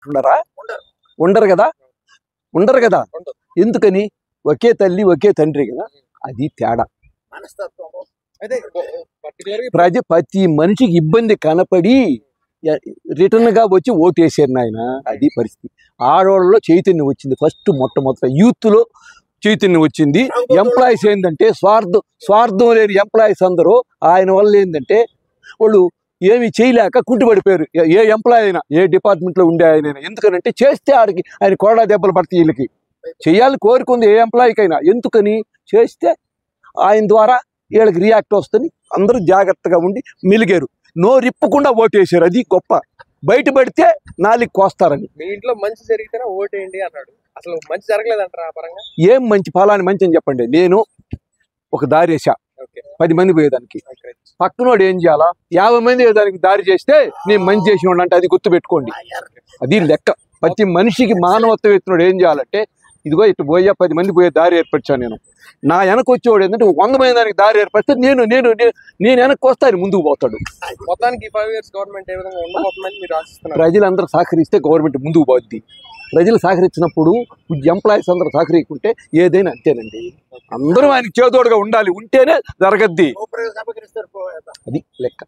ఉండరా? ఉండరు కదా, ఉండరు కదా. ఎందుకని? ఒకే తల్లి ఒకే తండ్రి కదా, అది తేడా. ప్రతి మనిషికి ఇబ్బంది కనపడి రిటర్న్ గా వచ్చి ఓటేసారు నాయన. అది పరిస్థితి. ఆడవాళ్ళలో చైతన్యం వచ్చింది. ఫస్ట్ మొట్టమొదట యూత్ లో చైతన్యం వచ్చింది. ఎంప్లాయీస్ ఏంటంటే స్వార్థం లేని ఎంప్లాయీస్ అందరూ ఆయన వల్ల ఏంటంటే వాళ్ళు ఏమి చేయలేక కుంటుపడిపోయారు. ఏ ఎంప్లాయీ అయినా, ఏ డిపార్ట్మెంట్ లో ఉండే ఆయన. ఎందుకనంటే చేస్తే ఆడికి ఆయన కోడా దెబ్బలు పడతాయి. వీళ్ళకి చేయాలని కోరుకుంది ఏ ఎంప్లాయీకైనా. ఎందుకని? చేస్తే ఆయన ద్వారా వీళ్ళకి రియాక్ట్ వస్తుంది. అందరూ జాగ్రత్తగా ఉండి మిలిగారు. నోరిప్పకుండా ఓటేశారు. అది గొప్ప. బయటపడితే నాలుగు కోస్తారని. మీ ఇంట్లో మంచి జరిగితేనే ఓటేయండి అన్నాడు. అసలు మంచి జరగలేదంటారా ఆ పరంగా? ఏం మంచి ఫలాన్ని మంచి అని చెప్పండి. నేను ఒక దారి వేసా 10 మంది పోయేదానికి. పక్కనోడు ఏం చేయాలా? 50 మంది దానికి దారి చేస్తే నేను మంచి చేసిన అంటే అది గుర్తు పెట్టుకోండి. అది లెక్క. ప్రతి మనిషికి మానవత్వం ఎత్తినోడు ఏం చేయాలంటే, ఇదిగో ఇటు పోయా 10 మంది పోయే దారి ఏర్పరిచాను నేను. నా వెనక వచ్చేవాడు ఏంటంటే 100 మంది దానికి దారి ఏర్పరిస్తే నేను వెనక్కి వస్తే ఆయన ముందుకు పోతాడు. మొత్తానికి 5 years గవర్నమెంట్ ఏ విధంగా ఉండబోతుందని మీరు ఆశిస్తున్నారు? ప్రజలందరూ సహకరిస్తే గవర్నమెంట్ ముందుకు పోద్ది. ప్రజలు సహకరించినప్పుడు ఎంప్లాయీస్ అందరూ సహకరించుకుంటే ఏదైనా అంతేనండి. అందరూ ఆయనకి చేదోడుగా ఉండాలి. ఉంటేనే జరగద్ది. అది లెక్క.